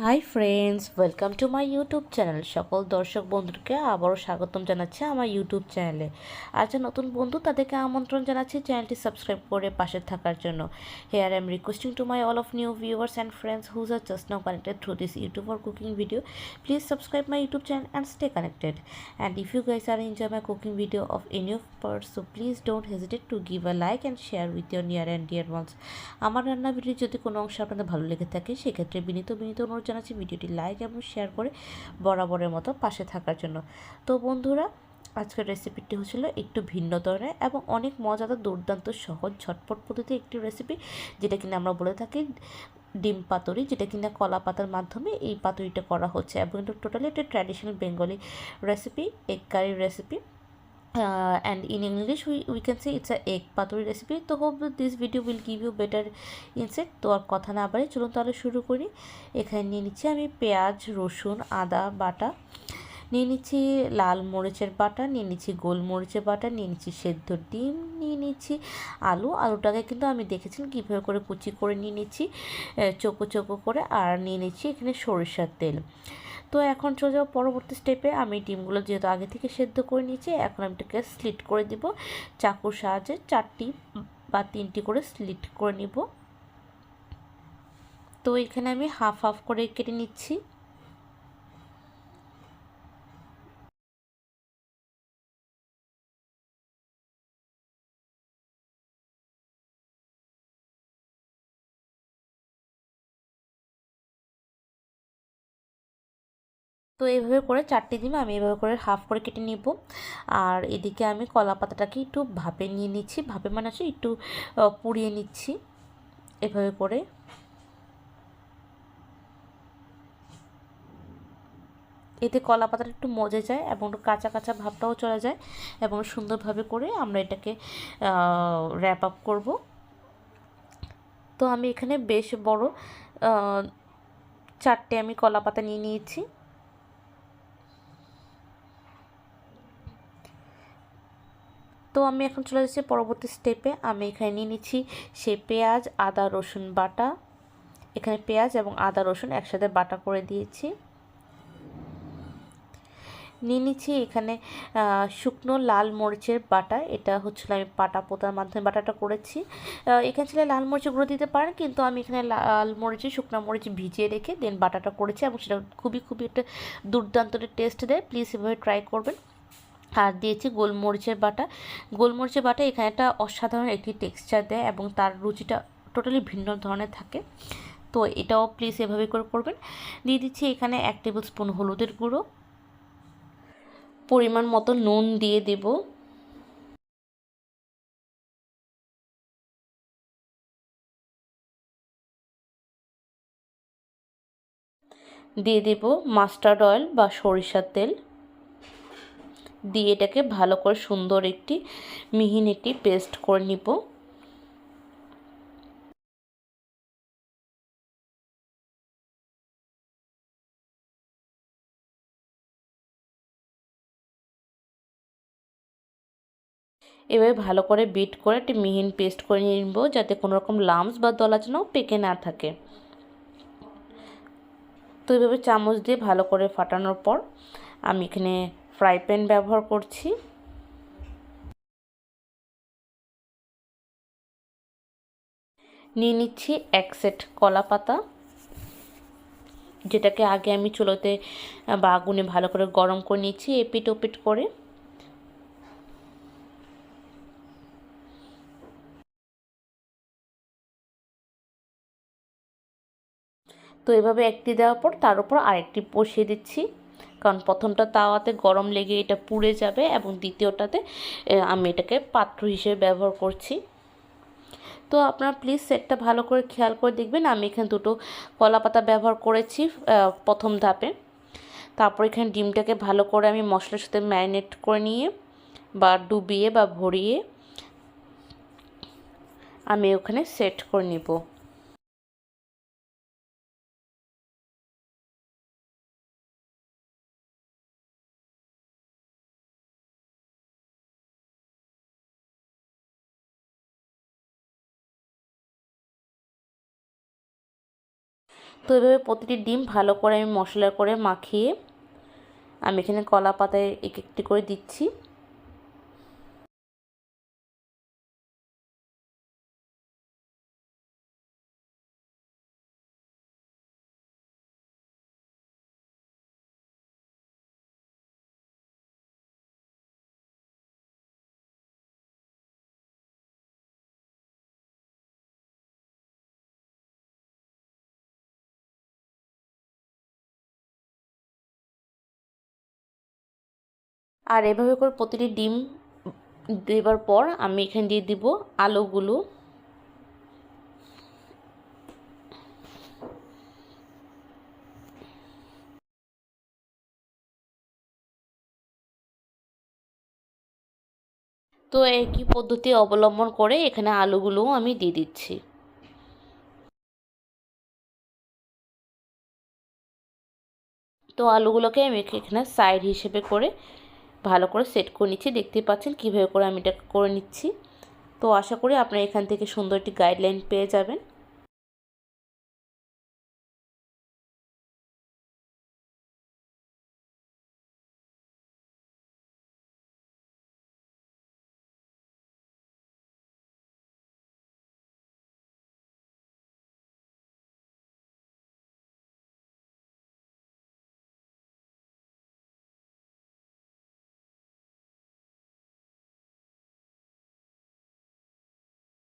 Hi friends, welcome to my YouTube channel. সকল দর্শক বন্ধুকে আবারও স্বাগতম জানাচ্ছি আমার ইউটিউব চ্যানেলে। আর যে নতুন বন্ধু তাদেরকে আমন্ত্রণ জানাচ্ছি চ্যানেলটি সাবস্ক্রাইব করে পাশে থাকার জন্য। Here I am requesting to my all of new viewers and friends whose are just now connected through this YouTube or cooking video. Please subscribe my YouTube channel and stay connected. And if you guys are enjoy my cooking video of any of parts, so please don't hesitate to give a like and share with your near and dear ones. আমার রান্না video যদি কোনো অংশ আপনাদের ভালো লেগে থাকে সেক্ষেত্রে বিনীত অনুরোধ জানাচ্ছি ভিডিওটি লাইক এবং শেয়ার করে বরাবরের মতো পাশে থাকার জন্য। তো বন্ধুরা, আজকের রেসিপিটি হচ্ছিল একটু ভিন্ন ধরনের এবং অনেক মজাদার, দুর্দান্ত, সহজ, ঝটপট পদ্ধতি একটি রেসিপি, যেটা কিনা আমরা বলে থাকি ডিম পাতুরি, যেটা কিনা কলা পাতার মাধ্যমে এই পাতুরিটা করা হচ্ছে এবং এটা টোটালি একটা traditional Bengali recipe, egg curry recipe. And in English we can say it's a egg paturi recipe. তো hope that this video will give you better insight. তো আর কথা না বাড়ি চলুন তাহলে শুরু করি। এখানে নিয়ে নিচ্ছি আমি পেঁয়াজ, রসুন, আদা বাটা, নিয়ে নিচ্ছি লাল মরিচের বাটা, নিয়ে নিচ্ছি গোলমরিচের বাটা, নিয়ে নিচ্ছি সেদ্ধ ডিম, নিয়ে নিচ্ছি আলুটাকে কিন্তু আমি দেখেছেন কীভাবে করে কুচি করে নিয়ে নিচ্ছি চোকো চোকো করে, আর নিয়ে নিচ্ছি এখানে সরিষার তেল। তো এখন চলে যাবো পরবর্তী স্টেপে। আমি ডিমগুলো যেহেতু আগে থেকে সেদ্ধ করে নিয়েছি, এখন আমি এটাকে স্লিট করে দিব চাকুর সাহায্যে, 4টি বা 3টি করে স্লিট করে নিব। তো এখানে আমি হাফ হাফ করে কেটে নিচ্ছি। তো এইভাবে করে 4টি ডিম আমি এভাবে করে হাফ করে কেটে নিব। আর এদিকে আমি কলা পাতাটাকে একটু ভাপে নিয়ে নিচ্ছি, ভাপে মানে হচ্ছে একটু পুড়িয়ে নিচ্ছি এভাবে করে। এতে কলা পাতাটা একটু মজে যায় এবং একটু কাঁচা কাঁচা ভাবটাও চলে যায় এবং সুন্দরভাবে করে আমরা এটাকে র্যাপ আপ করব। তো আমি এখানে বেশ বড় 4টে আমি কলা পাতা নিয়ে নিয়েছি। তো আমি এখন চলে যাচ্ছি পরবর্তী স্টেপে। আমি এখানে নিয়ে নিচ্ছি সেই পেঁয়াজ, আদা, রসুন বাটা। এখানে পেঁয়াজ এবং আদা রসুন একসাথে বাটা করে দিয়েছি। নিয়ে নিচ্ছি এখানে শুকনো লাল মরিচের বাটা, এটা হচ্ছিল আমি পাটা পোতার মাধ্যমে বাটাটা করেছি। এখানে ছিল লাল মরিচের গুঁড়ো দিতে পারেন, কিন্তু আমি এখানে লাল মরিচে শুকনো মরিচ ভিজিয়ে রেখে দেন বাটাটা করেছি এবং সেটা খুবই একটা দুর্দান্ত টেস্ট দেয়। প্লিজ এভাবে ট্রাই করবেন। আর দিয়েছি গোলমরিচের বাটা। গোলমরিচের বাটা এখানে একটা অসাধারণ একটি টেক্সচার দেয় এবং তার রুচিটা টোটালি ভিন্ন ধরনের থাকে। তো এটাও প্লিজ এভাবে করে করবেন। দিয়ে দিচ্ছি এখানে 1 টেবিল স্পুন হলুদের গুঁড়ো, পরিমাণ মতো নুন দিয়ে দেব, দিয়ে দেব মাস্টার্ড অয়েল বা সরিষার তেল, দিয়ে এটাকে ভালো করে সুন্দর একটি মিহিন একটি পেস্ট করে নিব। এভাবে ভালো করে বিট করে একটি মিহিন পেস্ট করে নিয়ে নিব, যাতে কোনো রকম লাম্পস বা দলা যেন পেকে না থাকে। তো এইভাবে চামচ দিয়ে ভালো করে ফাটানোর পর আমি এখানে ফ্রাই প্যান ব্যবহার করছি। নিয়ে নিচ্ছি 1 সেট কলা পাতা, যেটাকে আগে আমি চুলোতে বা আগুনে ভালো করে গরম করে নিচ্ছি এপিট ওপিট করে। তো এভাবে একটি দেওয়ার পর তার উপর আরেকটি বসিয়ে দিচ্ছি, কারণ প্রথমটা তাওয়াতে গরম লেগে এটা পুড়ে যাবে এবং দ্বিতীয়টাতে আমি এটাকে পাত্র হিসেবে ব্যবহার করছি। তো আপনারা প্লিজ সেটটা ভালো করে খেয়াল করে দেখবেন। আমি এখানে 2টো কলা পাতা ব্যবহার করেছি প্রথম ধাপে। তারপর এখানে ডিমটাকে ভালো করে আমি মশলার সাথে ম্যারিনেট করে নিয়ে বা ডুবিয়ে বা ভরিয়ে আমি ওখানে সেট করে নিব। তো এভাবে প্রতিটি ডিম ভালো করে আমি মশলা করে মাখিয়ে আমি এখানে কলা পাতায় এক একটি করে দিচ্ছি। আর এভাবে করে প্রতিটি ডিম দেবার পর আমি এখানে দিয়ে দিব আলুগুলো। তো একই পদ্ধতি অবলম্বন করে এখানে আলুগুলোও আমি দিয়ে দিচ্ছি। তো আলুগুলোকে আমি এখানে সাইড হিসেবে করে ভালো করে সেট করে নিচ্ছি। দেখতেই পাচ্ছেন কীভাবে করে আমি এটা করে নিচ্ছি। তো আশা করি আপনারা এখান থেকে সুন্দর একটি গাইডলাইন পেয়ে যাবেন।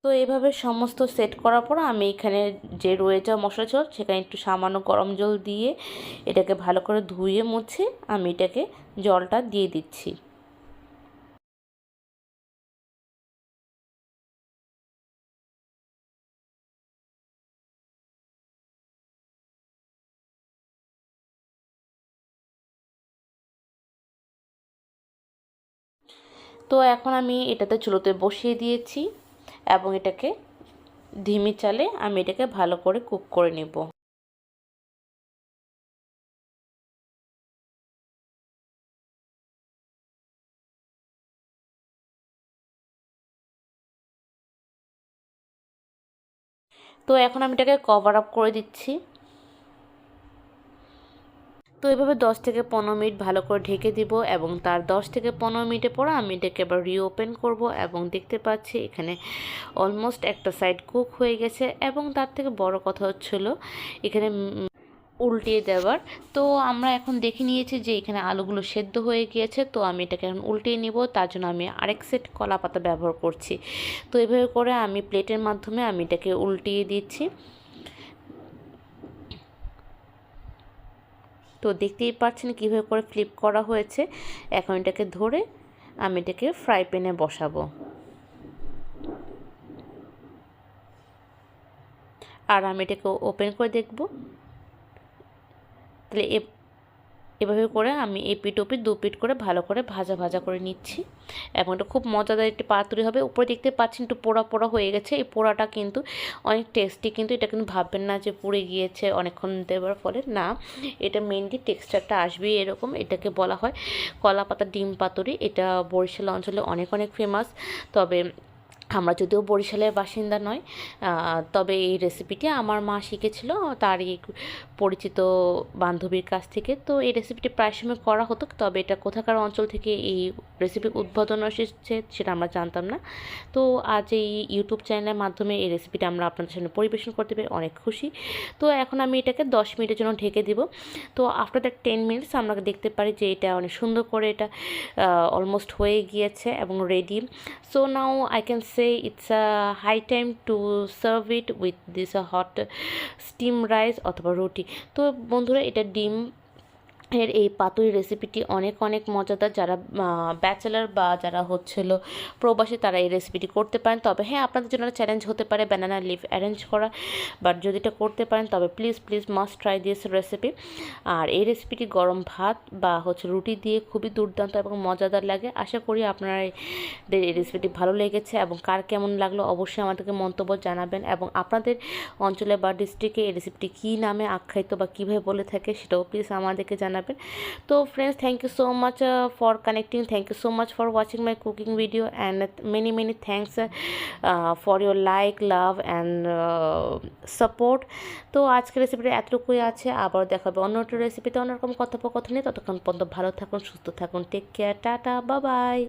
তো এইভাবে সমস্ত সেট করার পর আমি এখানে যে রয়ে যাওয়া মশলা ছিল সেখানে একটু সামান্য গরম জল দিয়ে এটাকে ভালো করে ধুয়ে মুছে আমি এটাকে জলটা দিয়ে দিচ্ছি। তো এখন আমি এটাতে চুলোতে বসিয়ে দিয়েছি এবং এটাকে ধিমি চালে আমি এটাকে ভালো করে কুক করে নেব। তো এখন আমি এটাকে কভার আপ করে দিচ্ছি। তো এভাবে 10 থেকে 15 মিনিট ভালো করে ঢেকে দিব এবং তার 10 থেকে 15 মিনিটের পর আমি এটাকে আবার রিওপেন করব এবং দেখতে পাচ্ছি এখানে অলমোস্ট একটা সাইড কুক হয়ে গেছে এবং তার থেকে বড় কথা হচ্ছিল এখানে উল্টিয়ে দেওয়ার। তো আমরা এখন দেখে নিয়েছি যে এখানে আলুগুলো সেদ্ধ হয়ে গিয়েছে। তো আমি এটাকে এখন উল্টিয়ে নিব, তার জন্য আমি আরেক সেট কলা পাতা ব্যবহার করছি। তো এভাবে করে আমি প্লেটের মাধ্যমে আমি এটাকে উল্টিয়ে দিচ্ছি। তো দেখতেই পাচ্ছেন কীভাবে করে ফ্লিপ করা হয়েছে। এখন এটাকে ধরে আমি এটাকে ফ্রাই প্যানে বসাবো আর আমি এটাকে ওপেন করে দেখব। তাহলে এভাবে করে আমি এই পিঠ ওপিঠ দু পিঠ করে ভালো করে ভাজা ভাজা করে নিচ্ছি এবং এটা খুব মজাদার একটি পাতুরি হবে। উপরে দেখতে পাচ্ছেন একটু পোড়া পোড়া হয়ে গেছে। এই পোড়াটা কিন্তু অনেক টেস্টি, কিন্তু এটা কিন্তু ভাববেন না যে পুড়ে গিয়েছে অনেকক্ষণ দেওয়ার ফলে, না, এটা মেনলি টেক্সচারটা আসবেই এরকম। এটাকে বলা হয় কলা পাতা ডিম পাতুরি। এটা বরিশাল অঞ্চলে অনেক অনেক ফেমাস। তবে আমরা যদিও বরিশালের বাসিন্দা নয়, তবে এই রেসিপিটি আমার মা শিখেছিল তারই পরিচিত বান্ধবীর কাছ থেকে। তো এই রেসিপিটি প্রায় সময় করা হতো, তবে এটা কোথাকার অঞ্চল থেকে এই রেসিপির উদ্বোধন এসেছে সেটা আমরা জানতাম না। তো আজ এই ইউটিউব চ্যানেলের মাধ্যমে এই রেসিপিটা আমরা আপনাদের সামনে পরিবেশন করতে পেরে অনেক খুশি। তো এখন আমি এটাকে 10 মিনিটের জন্য ঢেকে দিব। তো আফটার দ্যাট 10 মিনিটস আমরা দেখতে পারি যে এটা অনেক সুন্দর করে এটা অলমোস্ট হয়ে গিয়েছে এবং ready. So now I can say it's a high time to serve it with this hot steam rice অথবা রুটি। তো বন্ধুরা, এটা ডিম এর এই পাতুরি রেসিপিটি অনেক অনেক মজাদার। যারা ব্যাচেলার বা যারা হচ্ছিল প্রবাসী তারা এই রেসিপিটি করতে পারেন। তবে হ্যাঁ, আপনাদের জন্য চ্যালেঞ্জ হতে পারে ব্যানানা লিফ অ্যারেঞ্জ করা, বাট যদি এটা করতে পারেন তবে please please must try this recipe. আর এই রেসিপিটি গরম ভাত বা হচ্ছে রুটি দিয়ে খুবই দুর্দান্ত এবং মজাদার লাগে। আশা করি আপনাদের এই রেসিপিটি ভালো লেগেছে এবং কার কেমন লাগলো অবশ্যই আমাদেরকে মন্তব্য জানাবেন এবং আপনাদের অঞ্চলে বা ডিস্ট্রিক্টে এই রেসিপিটি কী নামে আখ্যায়িত বা কীভাবে বলে থাকে সেটাও প্লিজ আমাদেরকে জানাবেন। জানাবেন। তো friends, thank you so much for connecting, thank you so much for watching my cooking video and many thanks for your like, love and support. তো আজকের রেসিপিটা এতটুকুই আছে, আবার দেখাবে অন্য একটা রেসিপিতে অন্যরকম কথোপকথনে। ততক্ষণ পর্যন্ত ভালো থাকুন, সুস্থ থাকুন, take care, tata, bye by.